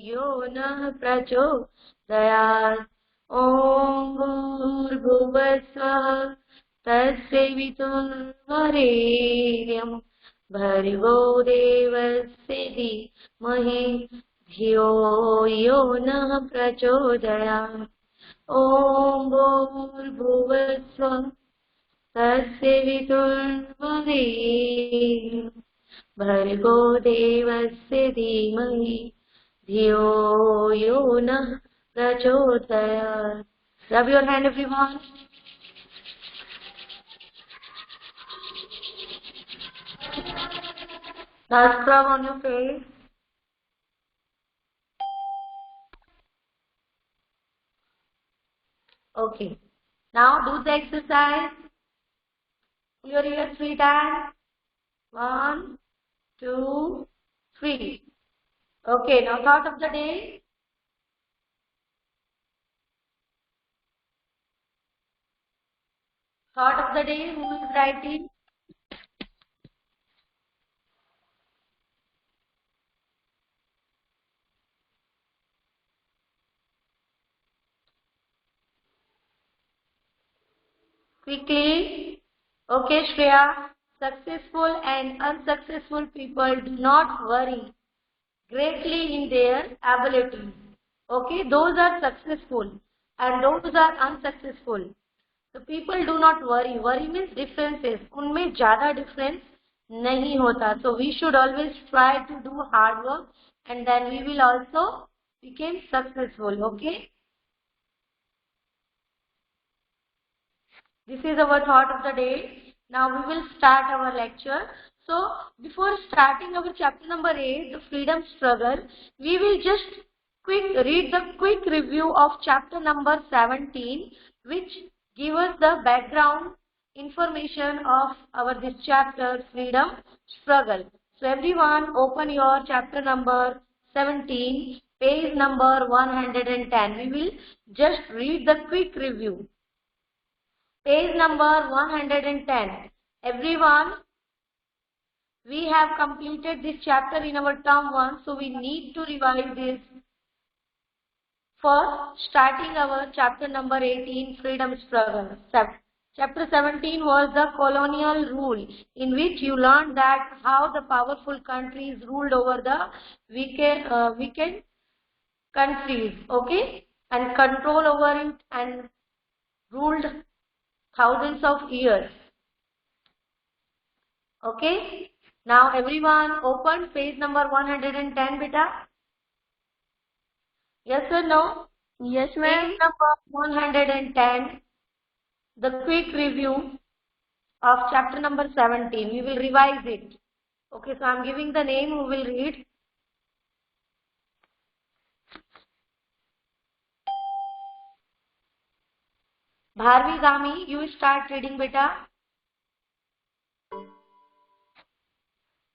यो नः प्रचोदयात्। ॐ भूर्भुवस्वः तत्सवितुर्वरेण्यं भर्गो देवस्य धीमहि धियो यो नः प्रचोदयात्। ॐ भूर्भुवस्वः तत्सवितुर्वरेण्यं भर्गो देवस्य धीमहि धियो यो नः प्रचोदयात्. Rub your hand, everyone. Now scrub on your face. Okay. Now do the exercise. Pull your ears 3 times. 1, 2, 3. Okay. Now thought of the day. Thought of the day. Who is writing? Quickly. Okay, Shreya. Successful and unsuccessful people do not worry greatly in their abilities. Okay, those are successful and those are unsuccessful. So people do not worry. Worry means differences. उनमें ज़्यादा difference नहीं होता. So we should always try to do hard work and then we will also become successful. Okay. This is our thought of the day. Now we will start our lecture. So before starting our chapter number 8, the freedom struggle, we will just read the quick review of chapter number 17, which gives us the background information of our this chapter, freedom struggle. So everyone open your chapter number 17, page number 110. We will just read the quick review. Page number 110. Everyone, we have completed this chapter in our term 1, so we need to revise this for starting our chapter number 18, freedom struggle. Chapter 17 was the colonial rule, in which you learned that how the powerful countries ruled over the weakened countries, okay, and control over it and ruled thousands of years. Okay. Now everyone open page number 110, beta. Yes or no? Yes, ma'am. Page number 110. The quick review of chapter number 17. We will revise it. Okay, so I am giving the name. Who will read? Bharvi Gami, you start reading, beta.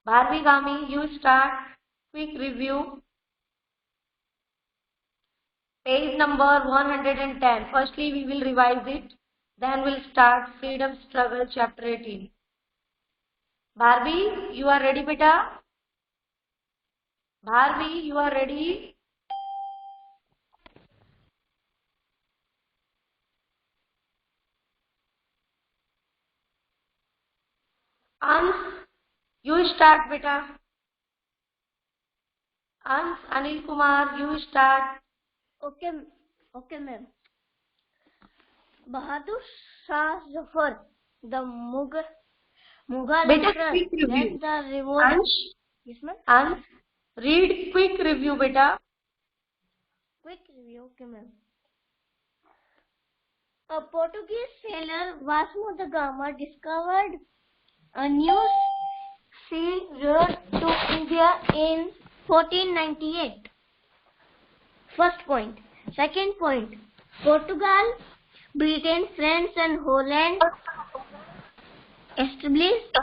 Bharvi Gami, you start. Quick review. Page number 110. Firstly, we will revise it. Then we'll start freedom struggle chapter 18. Bharvi, you are ready, beta? Bharvi, you are ready? Ans, you start, beta. Ans, Anil Kumar, you start. Okay, ma'am. Bahadur Shah Zafar, the Mughal Beta, quick review. the revolt. Yes, ma'am. Ans, read quick review, beta. Quick review, okay, ma'am. A Portuguese sailor Vasco da Gama discovered a new sea route to India in 1498. First point. Second point. Portugal, Britain, France and Holland established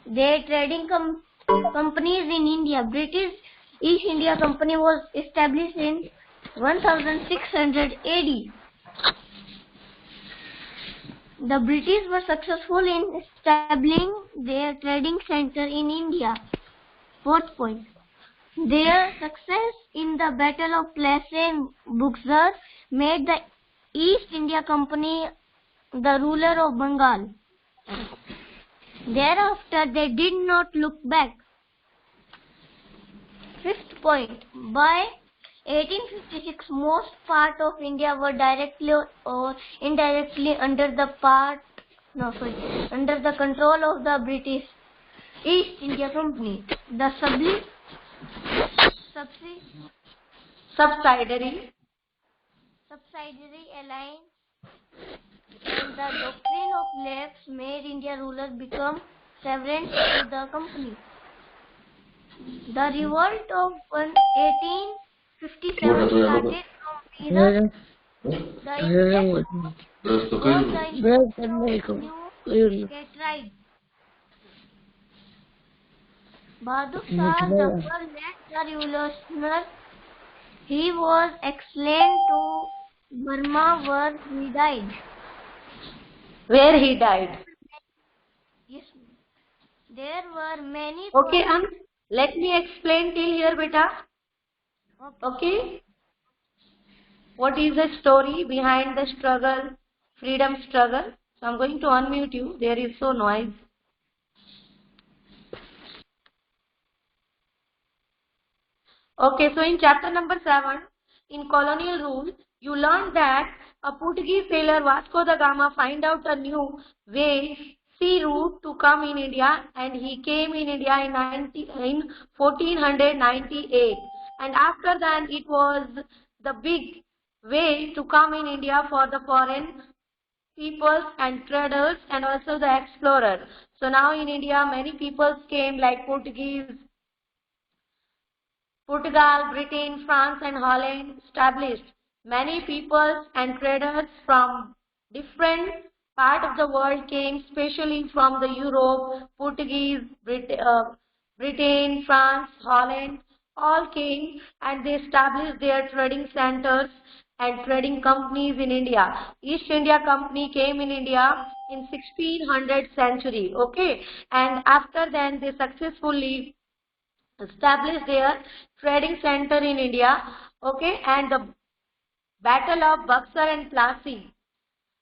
their trading companies in India. British East India Company was established in 1600 AD. The British were successful in establishing their trading center in India. Fourth point. Their success in the Battle of Plassey Buxar made the East India Company the ruler of Bengal. Thereafter, they did not look back. Fifth point, by 1856, most part of India were directly or indirectly under the control of the British East India Company. The Subsidiary. subsidiary alliance and the doctrine of lapse made India rulers become sovereign to the company. The revolt of 1857 started from Meerut. The get right. Bahadur Shah Zafar led the revolution. He was exiled to Burma where he died. Where he died. Yes. There were many. Okay, let me explain till here, beta. Okay. What is the story behind the struggle, freedom struggle? So I'm going to unmute you. There is so noise. Okay, so in chapter number 7, in colonial rule, you learned that a Portuguese sailor Vasco da Gama find out a new way, sea route to come in India, and he came in India in 1498. And after that, it was the big way to come in India for the foreign peoples and traders and also the explorers. So now in India, many peoples came like Portugal, Britain, France and Holland established. Many peoples and traders from different part of the world came, especially from the Europe, Portuguese, Britain, France, Holland, all came and they established their trading centers and trading companies in India. East India Company came in India in 1600th century, okay, and after then they successfully established their trading center in India, okay, and the Battle of Buxar and Plassey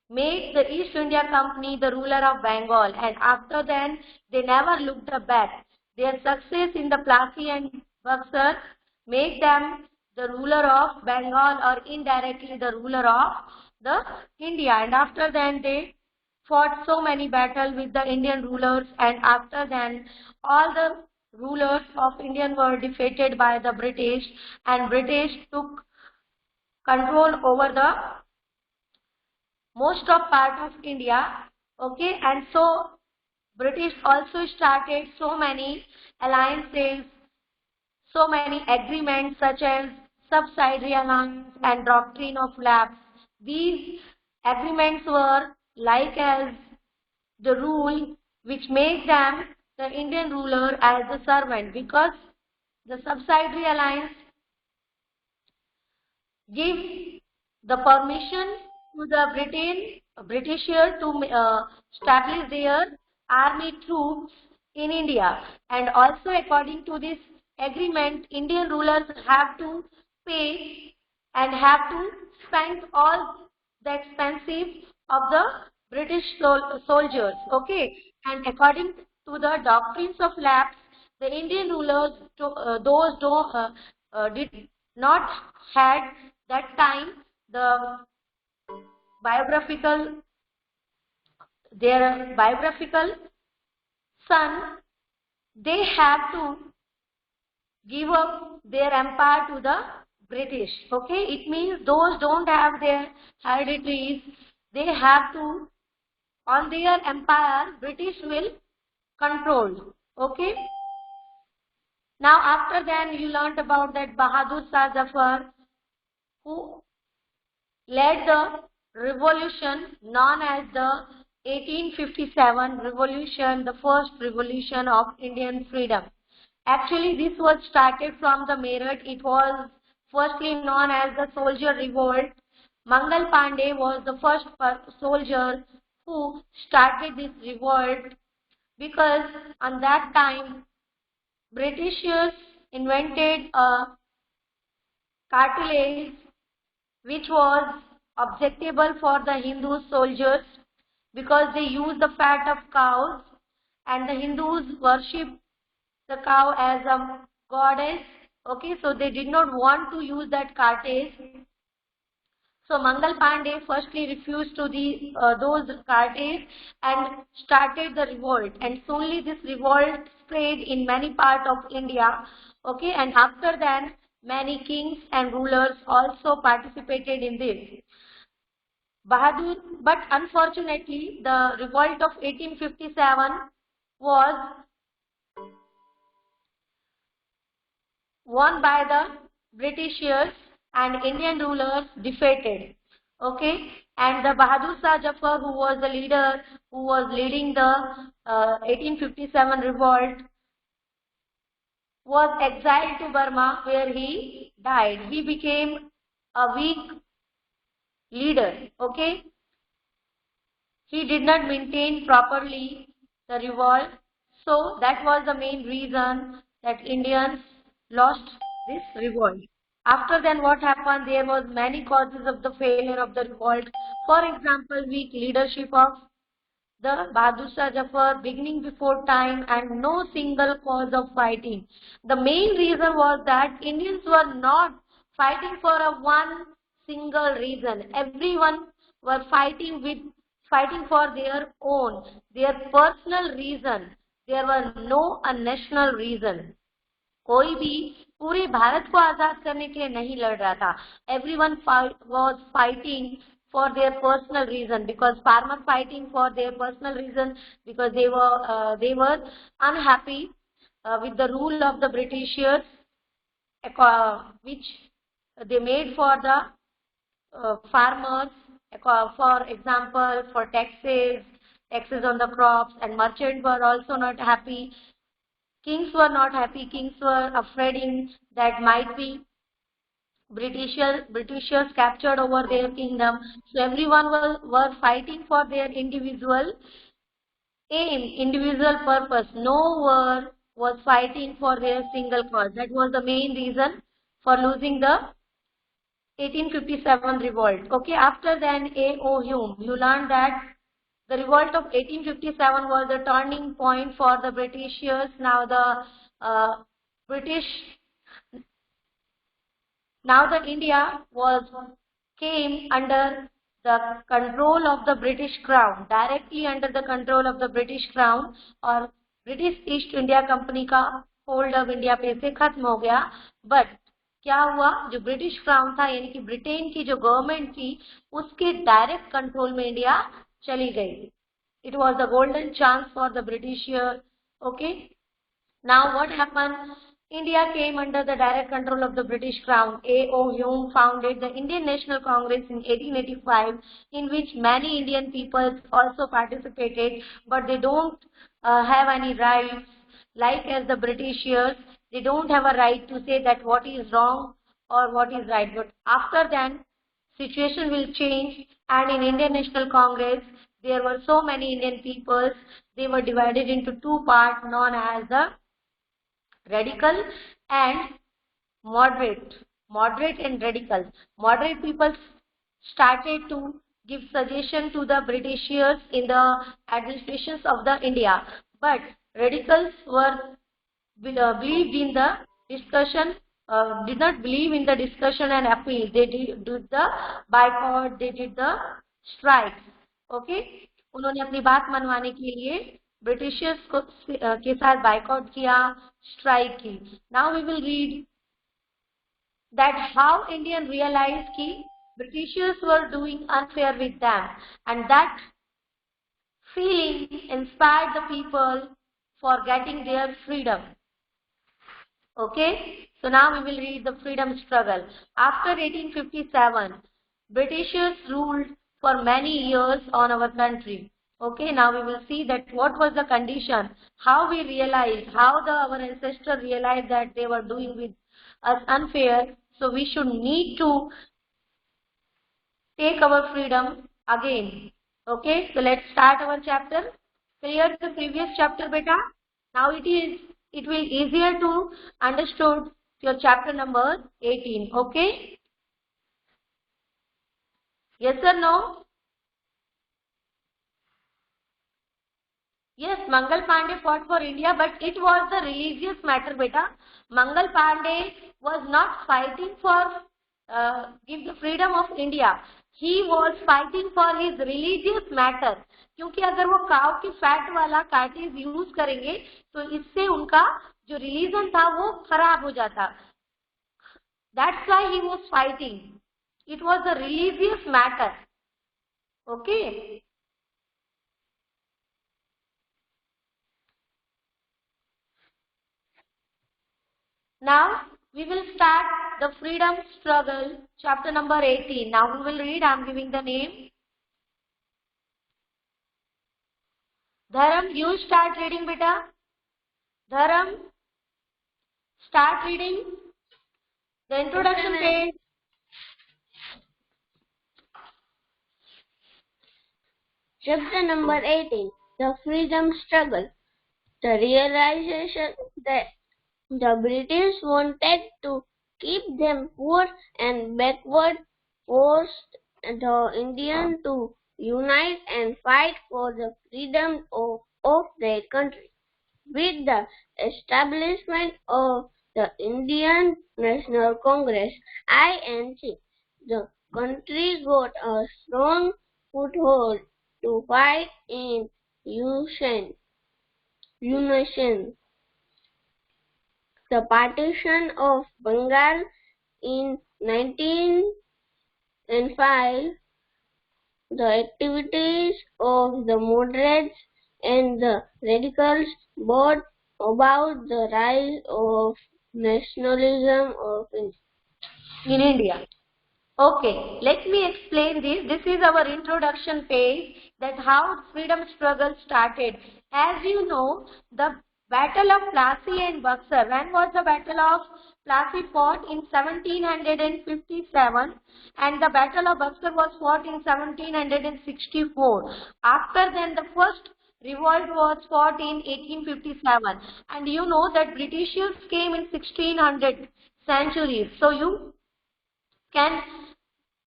made the East India Company the ruler of Bengal, and after then they never looked back. Their success in the Plassey and Buxar made them the ruler of Bengal or indirectly the ruler of the India, and after then they fought so many battles with the Indian rulers, and after then all the rulers of India were defeated by the British, and British took control over the most of part of India, okay, and so British also started so many alliances, so many agreements such as subsidiary alliance and doctrine of lapse. These agreements were like as the rule which made them the Indian ruler as the servant, because the subsidiary alliance gives the permission to the Britisher to establish their army troops in India, and also according to this agreement, Indian rulers have to pay and have to spend all the expenses of the British soldiers, okay, and according to the doctrines of lapse, the Indian rulers, those did not had that time the biographical, their biographical son, they have to give up their empire to the British, okay. It means those don't have their hereditaries, they have to, on their empire, British will control, okay. Now after then you learnt about that Bahadur Shah Zafar, who led the revolution known as the 1857 revolution, the first revolution of Indian freedom. Actually, this was started from the Meerut. It was firstly known as the soldier revolt. Mangal Pandey was the first soldier who started this revolt, because on that time Britishers invented a cartilage which was objectable for the Hindu soldiers because they used the fat of cows, and the Hindus worship the cow as a goddess. Okay, so they did not want to use that cartilage. So Mangal Pandey firstly refused to those cartilage and started the revolt, and slowly this revolt spread in many parts of India. Okay, and after that many kings and rulers also participated in this. Bahadur, but unfortunately the revolt of 1857 was won by the Britishers and Indian rulers defeated. Okay, and the Bahadur Shah Zafar, who was the leader, who was leading the 1857 revolt, was exiled to Burma, where he died. He became a weak leader. Okay, he did not maintain properly the revolt, so that was the main reason that Indians lost this revolt. After then what happened? There was many causes of the failure of the revolt. For example, weak leadership of the Bahadur Shah Zafar, beginning before time, and no single cause of fighting. The main reason was that Indians were not fighting for a one single reason. Everyone were fighting for their own, their personal reason. There were no a national reason. कोई भी पूरे भारत को आजाद करने के लिए नहीं लड़ रहा था. Everyone was fighting for their personal reason, because farmers fighting for their personal reason because they were unhappy with the rule of the Britishers, which they made for the farmers, for example, for taxes on the crops, and merchants were also not happy. Kings were not happy. Kings were afraid that might be Britishers captured over their kingdom. So everyone were fighting for their individual aim, individual purpose. No one was fighting for their single cause. That was the main reason for losing the 1857 revolt. Okay, after then A.O. Hume, you learned that the revolt of 1857 was a turning point for the Britishers. Now the India came under the control of the British Crown, directly under the control of the British Crown, और British East India Company का hold अब India पे से खत्म हो गया. But क्या हुआ, जो ब्रिटिश क्राउन था यानी कि ब्रिटेन की जो गवर्नमेंट थी उसके डायरेक्ट कंट्रोल में इंडिया चली गई. It was a golden chance for the Britishers. Okay. Now what happened? India came under the direct control of the British Crown. A.O. Hume founded the Indian National Congress in 1885, in which many Indian people also participated, but they don't have any rights. Like as the Britishers, they don't have a right to say that what is wrong or what is right. But after that, situation will change, and in Indian National Congress, there were so many Indian peoples. They were divided into two parts known as the radical and moderate. Moderate and radical. Moderate people started to give suggestion to the Britishers in the administrations of the India, but radicals were believed in the discussion, did not believe in the discussion and appeal. They did the boycott, they did the strikes. Okay, उन्होंने अपनी बात मनवाने के लिए Britishers को के साथ boycott किया, strike की. Now we will read that how Indian realise कि Britishers were doing unfair with them, and that feeling inspired the people for getting their freedom. Okay, so now we will read the freedom struggle. After 1857, Britishers ruled for many years on our country. Okay, now we will see that what was the condition, how we realized, how our ancestors realized that they were doing with us unfair. So we should need to take our freedom again. Okay, so let's start our chapter. Clear the previous chapter, beta? Now it is it will easier to understood your chapter number 18. Okay? Yes or no? Yes, Mangal Pandey fought for India, but it was the religious matter, beta. Mangal Pandey was not fighting for give the freedom of India. He was fighting for his religious matter. क्योंकि अगर वो काव के fat वाला cartridge use करेंगे तो इससे उनका जो रिलीजन था वो खराब हो जाता. That's why he was fighting. It was a religious matter. Okay. Now we will start the freedom struggle, chapter number 18. Now we will read. I am giving the name. Dharam, you start reading, beta. Dharam, start reading the introduction page. Chapter number 18. The freedom struggle. The realization that the British wanted to keep them poor and backward forced the Indians to unite and fight for the freedom of their country. With the establishment of the Indian National Congress (INC), the country got a strong foothold to fight in unison. The partition of Bengal in 1905, the activities of the moderates and the radicals brought about the rise of nationalism in India. Okay, let me explain this. This is our introduction page, that how freedom struggle started. As you know, the Battle of Plassey and Buxar. When was the Battle of Plassey fought? In 1757, and the Battle of Buxar was fought in 1764. After then, the first revolt was fought in 1857, and you know that Britishers came in 1600 centuries. So you can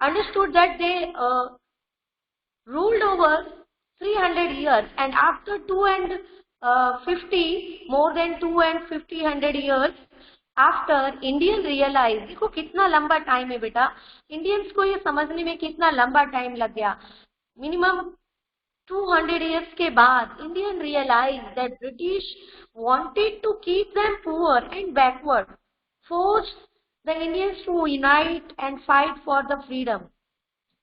understood that they ruled over 300 years, and after 250, more than 250 years after, Indian realized, देखो कितना लंबा time है बेटा, Indians को ये समझने में कितना लंबा टाइम लग गया. मिनिमम 200 years के बाद Indian realized that British wanted to keep them poor and backward, forced the Indians to unite and fight for the freedom.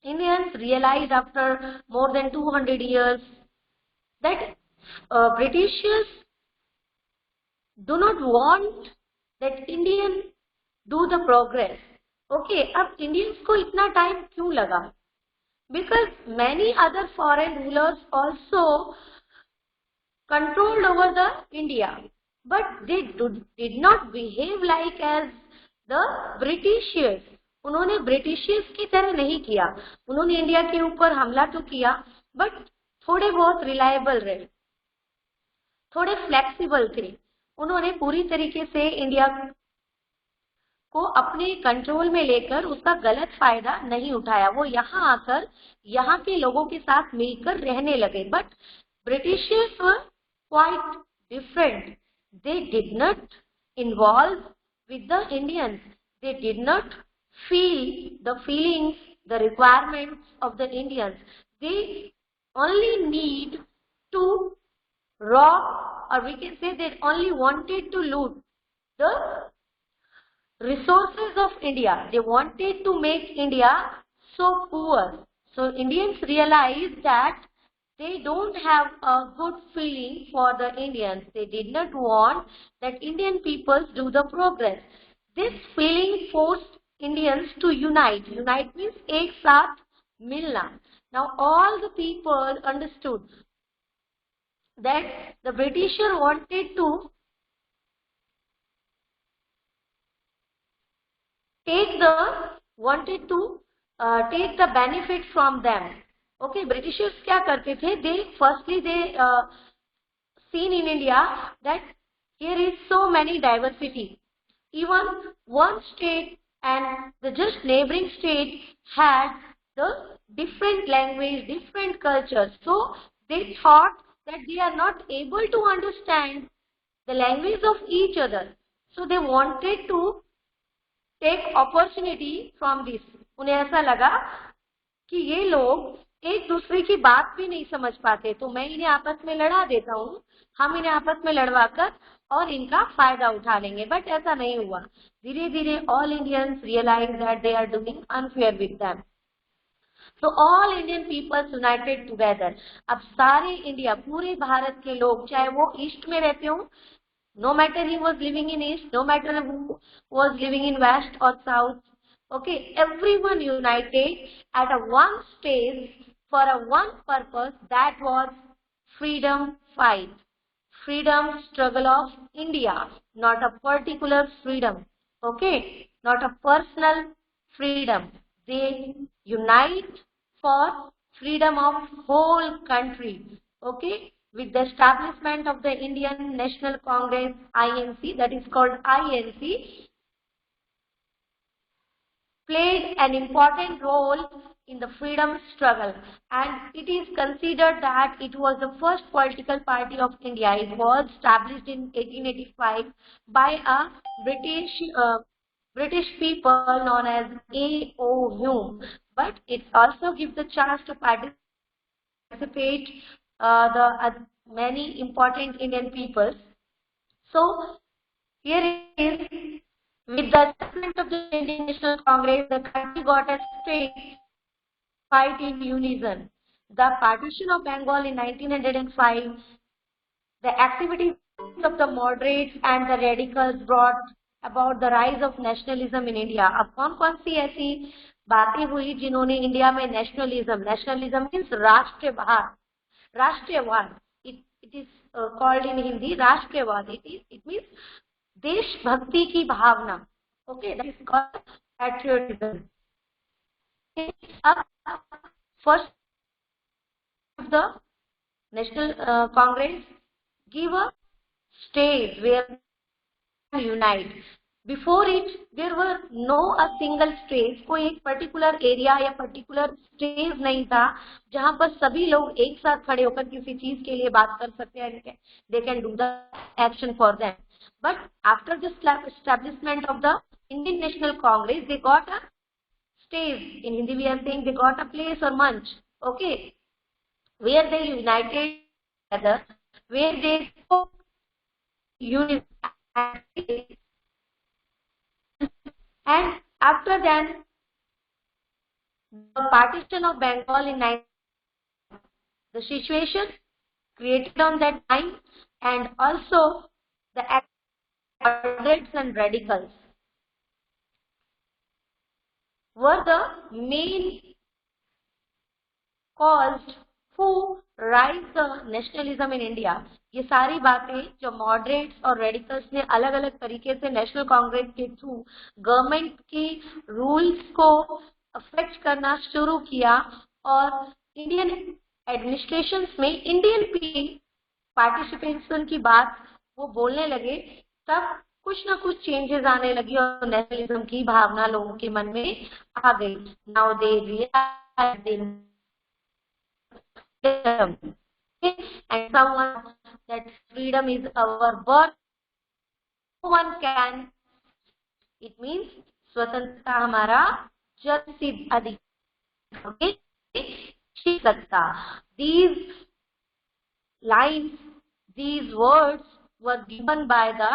Indians realized after more than 200 years that Britishers do not want that Indian do the progress. Okay, अब Indians को इतना time क्यों लगा? Because many other foreign rulers also controlled over the India, but they did not behave like as the Britishers. उन्होंने ब्रिटिशियर्स की तरह नहीं किया. उन्होंने इंडिया के ऊपर हमला तो किया, बट थोड़े बहुत रिलायबल रहे, थोड़े फ्लेक्सिबल थे. उन्होंने पूरी तरीके से इंडिया को अपने कंट्रोल में लेकर उसका गलत फायदा नहीं उठाया. वो यहाँ आकर यहाँ के लोगों के साथ मिलकर रहने लगे. But Britishers were quite different. They did not involve with the Indians. They did not feel the feelings, the requirements of the Indians. They only need to rob, or we can say they only wanted to loot the resources of India. They wanted to make India so poor. So Indians realized that they don't have a good feeling for the Indians. They did not want that Indian peoples do the progress. This feeling forced Indians to unite. Unite means एक साथ मिलना. Now all the people understood that the Britisher wanted to take the benefit from them. Okay, Britishers क्या करते थे? They firstly seen in India that here is so many diversity. Even one state and the just neighboring state had the different language, different culture. So they thought that they are not able to understand the language of each other. So they wanted to take opportunity from this. उन्हें ऐसा लगा कि ये लोग एक दूसरे की बात भी नहीं समझ पाते, तो मैं इन्हें आपस में लड़ा देता हूँ, हम इन्हें आपस में लड़वाकर और इनका फायदा उठा लेंगे. बट ऐसा नहीं हुआ. धीरे धीरे all Indians realise that they are doing unfair with them. So all Indian peoples united together. अब सारे इंडिया, पूरे भारत के लोग, चाहे वो ईस्ट में रहते हो, no matter he was living in east, no matter who was living in west or south, okay, everyone united at a one stage for a one purpose, that was freedom fight, freedom struggle of India, not a particular freedom, okay, not a personal freedom. They unite for freedom of whole country, okay, with the establishment of the Indian National Congress, INC, that is called INC, played an important role in the freedom struggle, and it is considered that it was the first political party of India. It was established in 1885 by a British people known as A.O. Hume, but it also gives the chance to participate many important Indian peoples. So here is, with the establishment of the Indian National Congress, the country got a straight fight in unison. The partition of Bengal in 1905, the activities of the moderates and the radicals brought about the rise of nationalism in India. अब कौन-कौन सी ऐसी बातें हुई जिन्होंने India में nationalism means राष्ट्रवाद, it is called in Hindi राष्ट्रवाद. It means देशभक्ति की भावना. Okay, that is called patriotism. Up first of the National Congress give a stage where unite. Before it, there were no a single stage. कोई एक particular area या particular stage नहीं था जहाँ पर सभी लोग एक साथ खड़े होकर किसी चीज के लिए बात कर सकते हैं. They can do the action for them. But after the establishment of the Indian National Congress, they got a stage. In Hindi we are saying they got a place or munch. Okay, where they united together, where they spoke unity. And after that, the partition of Bengal in 19, the situation created on that time, and also the moderates and radicals were the main cause who rise the nationalism in India. ये सारी बातें जो moderates और radicals ने अलग अलग तरीके से नेशनल कांग्रेस के थ्रू गवर्नमेंट की रूल्स को अफेक्ट करना शुरू किया और इंडियन एडमिनिस्ट्रेशन में इंडियन पार्टिसिपेशन की बात वो बोलने लगे, तब कुछ ना कुछ चेंजेस आने लगी और नेशनलिज्म की भावना लोगों के मन में आ गई. Now they realise and someone that freedom is our birth. No one can. It means स्वतंत्रता हमारा जन्म सिद्ध अधिकार. Okay, सकता. These lines, these words were given by the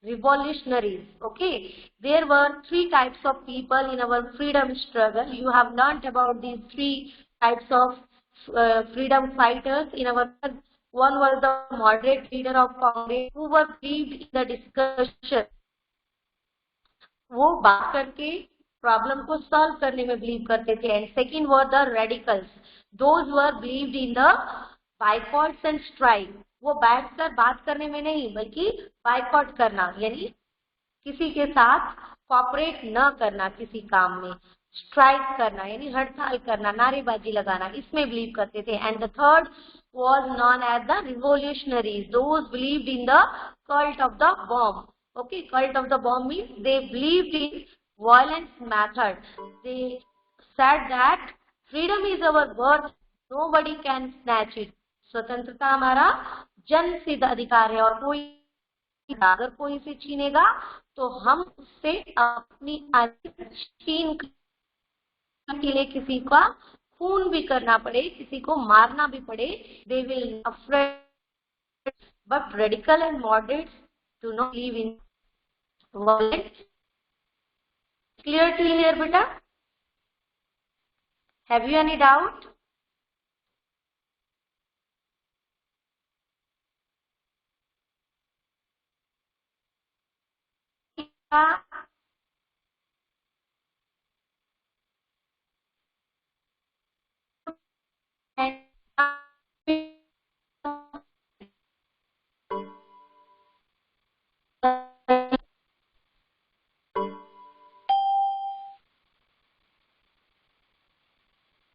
revolutionaries. Okay, there were three types of people in our freedom struggle. You have learnt about these three types of freedom fighters in our. One was the moderate leader of Congress who were believed in the discussion. वो बात करके problem को solve करने में believe करते थे. And second were the radicals, those were believed in the boycotts and strike. वो बैठकर बात करने में नहीं बल्कि बायकॉट करना, यानी किसी के साथ कॉपरेट न करना किसी काम में, स्ट्राइक करना यानी हड़ताल करना, नारेबाजी लगाना, इसमें बिलीव करते थे. And the third was known as the revolutionaries. Those believed in the cult of the bomb. Okay, cult of the bomb means they believed in violence method. They said that freedom is our birth, nobody can snatch it. स्वतंत्रता हमारा जन्म सिद्ध अधिकार है और कोई अगर कोई इसे छीनेगा तो हम उससे अपनी छीन के लिए किसी का खून भी करना पड़े, किसी को मारना भी पड़े, they will afraid, but radical and moderates do not believe in violence. Clear till here, beta? Have you any doubt?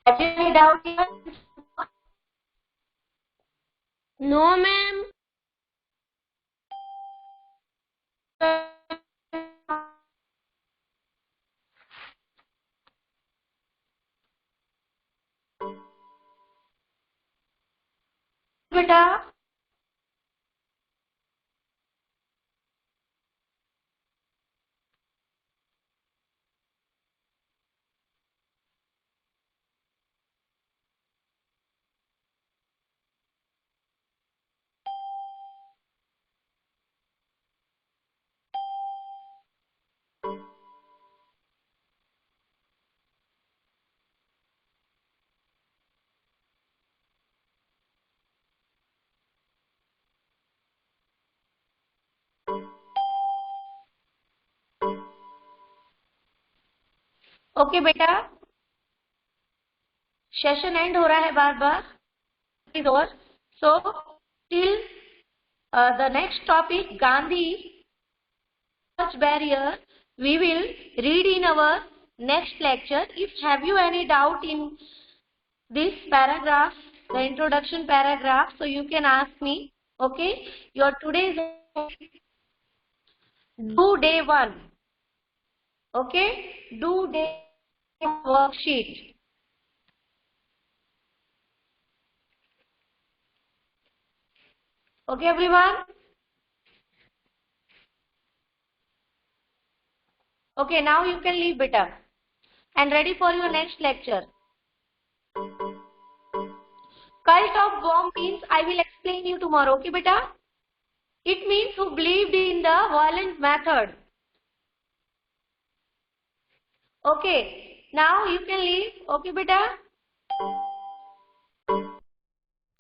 Have you any doubt here? No, ma'am. बेटा ओके बेटा, सेशन एंड हो रहा है बार बार. Is over. So till the next topic, Gandhi barrier, we will read in our next lecture. If have you any doubt in this paragraph, the introduction paragraph, so you can ask me. Okay, your today's do day 1. Okay, do day worksheet. Okay, everyone. Okay, now you can leave, beta, and ready for your next lecture. Cult of bomb means I will explain you tomorrow. Okay, beta? It means who believed in the violent method. Okay, now you can leave. Okay, beta?